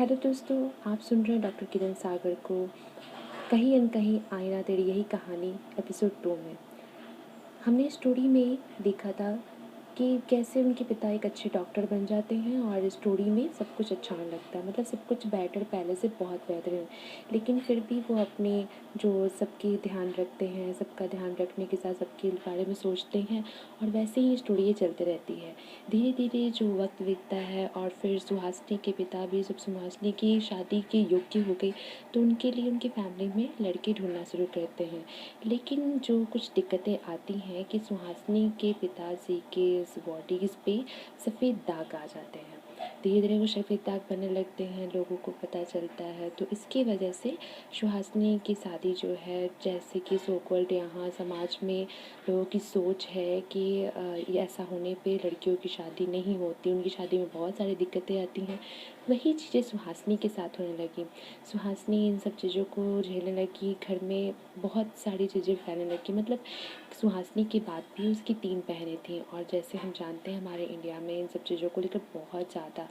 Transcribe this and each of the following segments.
Hello दोस्तों, आप सुन रहे हैं डॉक्टर किरण सागर को कहीं न कहीं आईना तेरी यही कहानी एपिसोड 2 में। हमने स्टोरी में देखा था कि कैसे उनके पिता एक अच्छे डॉक्टर बन जाते हैं और स्टोरी में सब कुछ अच्छा होने लगता है, मतलब सब कुछ बेटर, पहले से बहुत बेहतरीन। लेकिन फिर भी वो अपने जो सबकी ध्यान रखते हैं, सबका ध्यान रखने के साथ सबके बारे में सोचते हैं और वैसे ही स्टोरी ये चलती रहती है। धीरे धीरे जो वक्त बीतता है और फिर सुहासिनी के पिता भी जब सुहासिनी की शादी के योग्य हो गई तो उनके लिए उनकी फैमिली में लड़के ढूंढना शुरू करते हैं। लेकिन जो कुछ दिक्कतें आती हैं कि सुहासिनी के पिताजी के इस बॉडीज़ पे सफ़ेद दाग आ जाते हैं। धीरे धीरे वो सफ़ेद दाग बनने लगते हैं, लोगों को पता चलता है, तो इसकी वजह से सुहासिनी की शादी जो है, जैसे कि सो कॉल्ड यहाँ समाज में लोगों की सोच है कि ये ऐसा होने पे लड़कियों की शादी नहीं होती, उनकी शादी में बहुत सारी दिक्कतें आती हैं। वही चीज़ें सुहासिनी के साथ होने लगी। सुहासिनी इन सब चीज़ों को झेलने लगी, घर में बहुत सारी चीज़ें फैलने लगी। मतलब सुहासिनी के बाद भी उसकी 3 बहनें थीं और जैसे हम जानते हैं हमारे इंडिया में इन सब चीज़ों को लेकर बहुत ज़्यादा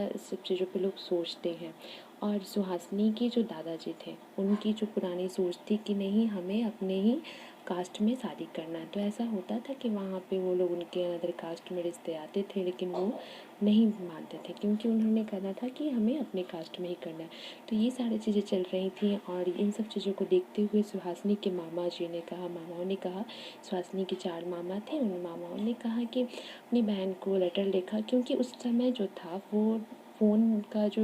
इस सब चीज़ों पे लोग सोचते हैं। और सुहासिनी के जो दादाजी थे, उनकी जो पुरानी सोच थी कि नहीं, हमें अपने ही कास्ट में शादी करना है। तो ऐसा होता था कि वहाँ पे वो लोग उनके अदर कास्ट में रिश्ते आते थे, लेकिन वो नहीं मानते थे क्योंकि उन्होंने कहना था कि हमें अपने कास्ट में ही करना है। तो ये सारी चीज़ें चल रही थी और इन सब चीज़ों को देखते हुए सुहासिनी के मामा जी ने कहा, मामाओं ने कहा, सुहासिनी के 4 मामा थे, उन मामाओं ने कहा कि अपनी बहन को लेटर लिखा, क्योंकि उस समय जो था वो फ़ोन का जो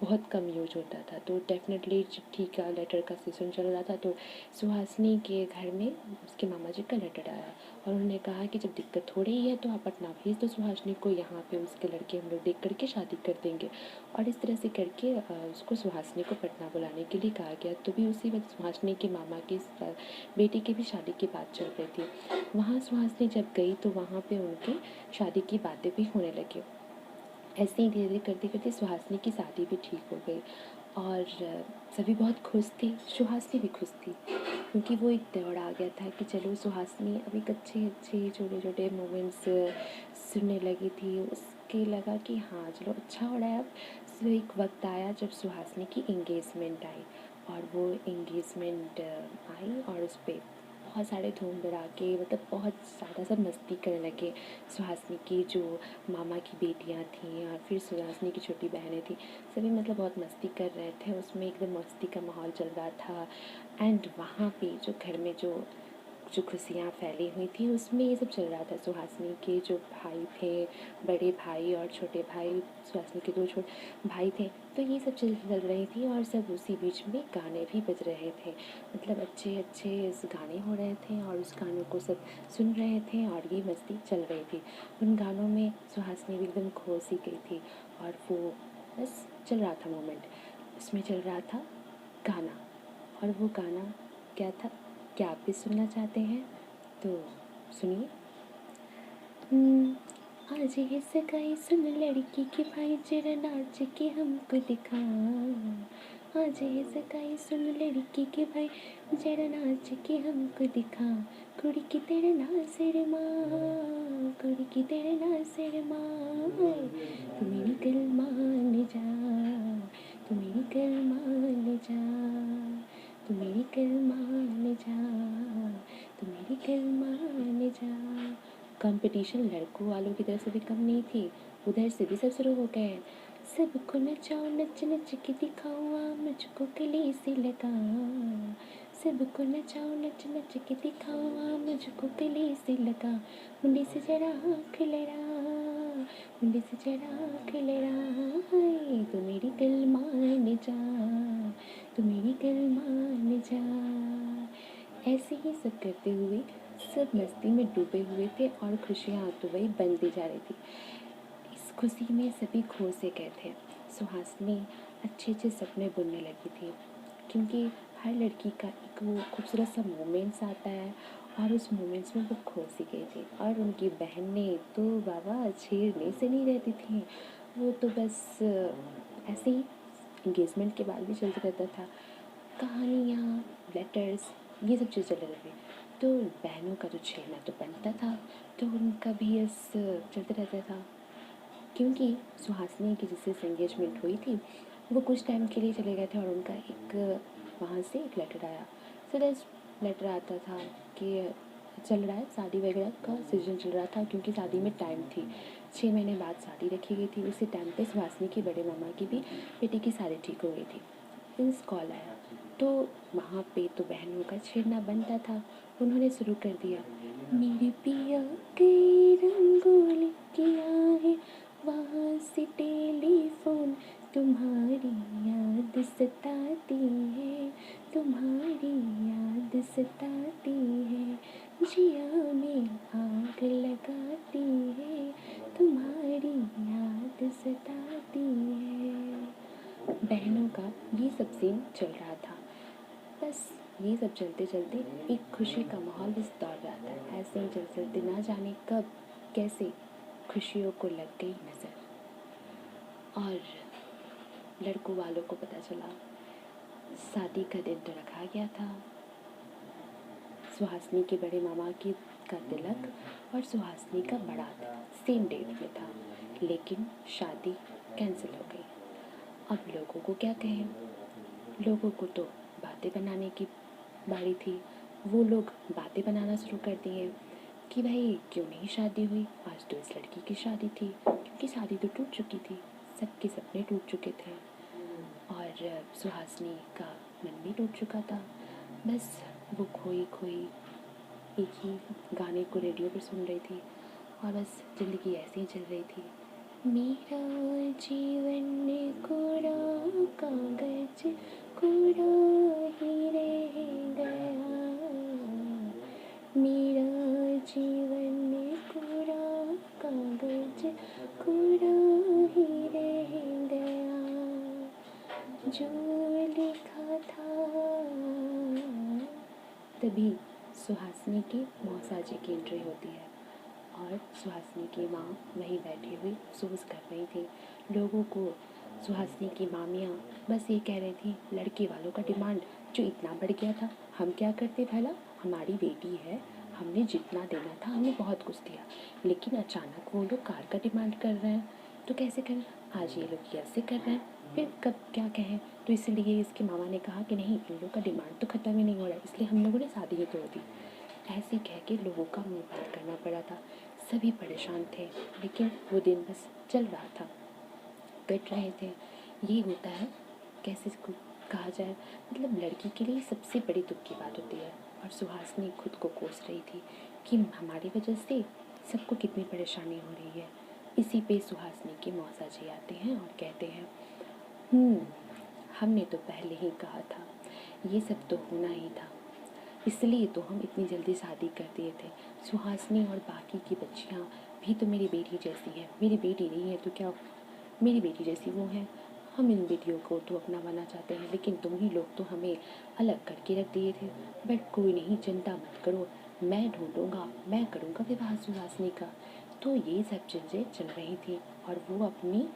बहुत कम यूज होता था, तो डेफ़िनेटली चिट्ठी का, लेटर का सीज़न चल रहा था। तो सुहासिनी के घर में उसके मामा जी का लेटर आया और उन्होंने कहा कि जब दिक्कत हो रही है तो आप पटना भेज दो सुहासिनी को, यहाँ पे उसके लड़के हम लोग देख करके शादी कर देंगे। और इस तरह से करके उसको सुहासिनी को पटना बुलाने के लिए कहा गया। तो भी उसी वक्त सुहासिनी के मामा की बेटी की भी शादी की बात चल रही थी। वहाँ सुहासिनी जब गई तो वहाँ पे उनकी शादी की बातें भी होने लगी। ऐसे ही धीरे धीरे करते करते सुहासिनी की शादी भी ठीक हो गई और सभी बहुत खुश थे, सुहासिनी भी खुश थी क्योंकि वो एक दौड़ आ गया था कि चलो सुहासिनी अब एक अच्छे अच्छे छोटे छोटे मोमेंट्स सुनने लगी थी। उसके लगा कि हाँ चलो अच्छा हो रहा है अब। सो एक वक्त आया जब सुहासिनी की इंगेजमेंट आई और वो इंगेजमेंट आई और उस पर बहुत सारे धूम धड़ाके, मतलब बहुत ज़्यादा सब मस्ती करने लगे। सुहासिनी की जो मामा की बेटियां थीं और फिर सुहासिनी की छोटी बहनें थीं, सभी मतलब बहुत मस्ती कर रहे थे, उसमें एकदम मस्ती का माहौल चल रहा था। एंड वहाँ पे जो घर में जो जो खुशियाँ फैली हुई थी उसमें ये सब चल रहा था। सुहासिनी के जो भाई थे, बड़े भाई और छोटे भाई, सुहासिनी के 2 छोटे भाई थे, तो ये सब चल रही थी और सब उसी बीच में गाने भी बज रहे थे। मतलब अच्छे अच्छे गाने हो रहे थे और उस गानों को सब सुन रहे थे और ये मस्ती चल रही थी। उन गानों में सुहासिनी भी एकदम खो सी गई थी और वो बस चल रहा था मोमेंट। उसमें चल रहा था गाना और वो गाना क्या था, क्या आप भी सुनना चाहते हैं? तो सुनिए। आज है सगाई सुन लड़की की, भाई जरा नाच के हमको दिखा। आज है सगाई सुन लड़की के, भाई जरा नाच के हमको दिखा। कुड़ी की तेरे नाल सिर माँ, कुड़ी की तेरे नाल सिर माँ, तू मेरी गल मान जा, तू मेरी गल मान जा, तू मेरी गल मान जा, तू मेरी गल मान जा। कंपटीशन लड़कों वालों की तरफ से भी कम नहीं थी, उधर से भी सब शुरू हो गए। सबको नचाओ, नच नच के दिखाओ, मुझको गले से लगा। सबको नचाओ, नच नच के दिखाओ, मुझको गले से लगा। मुंडे से जरा आँख लड़ा, मुंडे से जरा आँख लड़ा, हाय तू मेरी गल मान जा, तू मेरी गल मान जा। ऐसे ही सब करते हुए सब मस्ती में डूबे हुए थे और खुशियाँ तो वही बनती जा रही थी। इस खुशी में सभी खो से गए थे। सुहासिनी अच्छे अच्छे सपने बुनने लगी थी क्योंकि हर लड़की का एक वो खूबसूरत सा मोमेंट्स आता है और उस मोमेंट्स में वो खो सी गई थी। और उनकी बहनें तो बाबा छेड़ने से नहीं रहती थी, वो तो बस ऐसे ही इंगेजमेंट के बाद भी चलता रहता था, कहानियाँ, लेटर्स, ये सब चीज़ चल रही थी। तो बहनों का तो छेड़ना तो बनता था, तो उनका भी चलते रहता था क्योंकि सुहासिनी की जिससे एंगेजमेंट हुई थी वो कुछ टाइम के लिए चले गए थे और उनका एक वहाँ से एक लेटर आया। सीधा लेटर आता था कि चल रहा है शादी वगैरह का सीजन चल रहा था, क्योंकि शादी में टाइम थी, 6 महीने बाद शादी रखी गई थी। उसी टाइम पे सुहासिनी के बड़े मामा की भी बेटी की शादी ठीक हो गई थी। मीन्स कॉल आया तो वहाँ पे तो बहनों का छेड़ना बनता था। उन्होंने शुरू कर दिया, मेरे पिया कई रंगोली किया है, वहाँ से टेलीफोन तुम्हारी याद सताती है, तुम्हारी याद सताती है, जिया में आग लगाती है, तुम्हारी याद सताती है। बहनों का ये सब सीन चल रहा था। बस ये सब चलते चलते एक खुशी का माहौल इस दौर रहा था। ऐसे ही चलते चलते ना जाने कब कैसे खुशियों को लग गई नज़र और लड़कों वालों को पता चला। शादी का दिन तो रखा गया था, सुहासिनी के बड़े मामा की का तिलक और सुहासिनी का बारात सेम डेट में था, लेकिन शादी कैंसिल हो गई। अब लोगों को क्या कहें, लोगों को तो बातें बनाने की बारी थी। वो लोग बातें बनाना शुरू कर दिए कि भाई क्यों नहीं शादी हुई, आज तो इस लड़की की शादी थी, क्योंकि शादी तो टूट चुकी थी, सबके सपने टूट चुके थे और सुहासिनी का मन भी टूट चुका था। बस वो खोई खोई एक ही गाने को रेडियो पर सुन रही थी और बस ज़िंदगी ऐसे ही चल रही थी। मेरा जीवन कोरा कागज कोरा ही रह गया, मेरा जीवन कोरा कागज कोरा ही रह गया, जो लिखा था। तभी सुहासिनी की मौसा जी की एंट्री होती है और सुहासिनी की माँ वहीं बैठी हुई अफसोस कर रही थी। लोगों को सुहासिनी की मामियाँ बस ये कह रही थी, लड़के वालों का डिमांड जो इतना बढ़ गया था, हम क्या करते भला, हमारी बेटी है, हमने जितना देना था हमने बहुत कुछ दिया, लेकिन अचानक वो लोग कार का डिमांड कर रहे हैं तो कैसे करें, आज ये लोग ऐसे कर रहे हैं, फिर कब क्या कहें। तो इसलिए इसके मामा ने कहा कि नहीं, इन लोग का डिमांड तो ख़त्म ही नहीं हो रहा है, इसलिए हम लोगों ने शादी ही तोड़ दी। ऐसे कह के लोगों का मुँह बंद करना पड़ा था। सभी परेशान थे, लेकिन वो दिन बस चल रहा था, कट रहे थे। ये होता है, कैसे इसको कहा जाए, मतलब लड़की के लिए सबसे बड़ी दुख की बात होती है। और सुहासिनी खुद को कोस रही थी कि हमारी वजह से सबको कितनी परेशानी हो रही है। इसी पे सुहासिनी के मौसा जी आते हैं और कहते हैं, हमने तो पहले ही कहा था, ये सब तो होना ही था, इसलिए तो हम इतनी जल्दी शादी कर दिए थे। सुहासिनी और बाकी की बच्चियाँ भी तो मेरी बेटी जैसी हैं, मेरी बेटी नहीं है तो क्या, मेरी बेटी जैसी वो हैं। हम इन बेटियों को तो अपना बनना चाहते हैं, लेकिन तुम ही लोग तो हमें अलग करके रख दिए थे। बट कोई नहीं, चिंता मत करो, मैं ढूंढूंगा, मैं करूँगा विवाह सुहासिनी का। तो ये सब चीज़ें चल रही थी और वो अपनी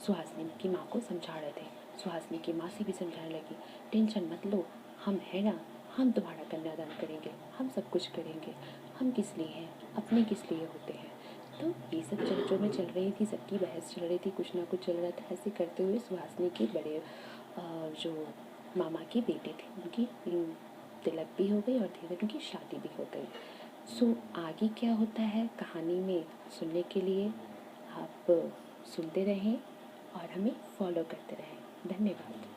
सुहासिनी की माँ को समझा रहे थे। सुहासिनी की माँ से भी समझाने लगी, टेंशन मत लो, हम हैं ना, हम तुम्हारा कन्यादान करेंगे, हम सब कुछ करेंगे, हम किस लिए हैं, अपने किस लिए होते हैं। तो ये सब चर्चों में चल रही थी, सबकी बहस चल रही थी, कुछ ना कुछ चल रहा था। ऐसे करते हुए सुहासिनी के बड़े जो मामा के बेटे थे उनकी तिलक भी हो गई और धीरे धीरे उनकी शादी भी हो गई। सो आगे क्या होता है कहानी में सुनने के लिए आप सुनते रहें और हमें फॉलो करते रहें। धन्यवाद।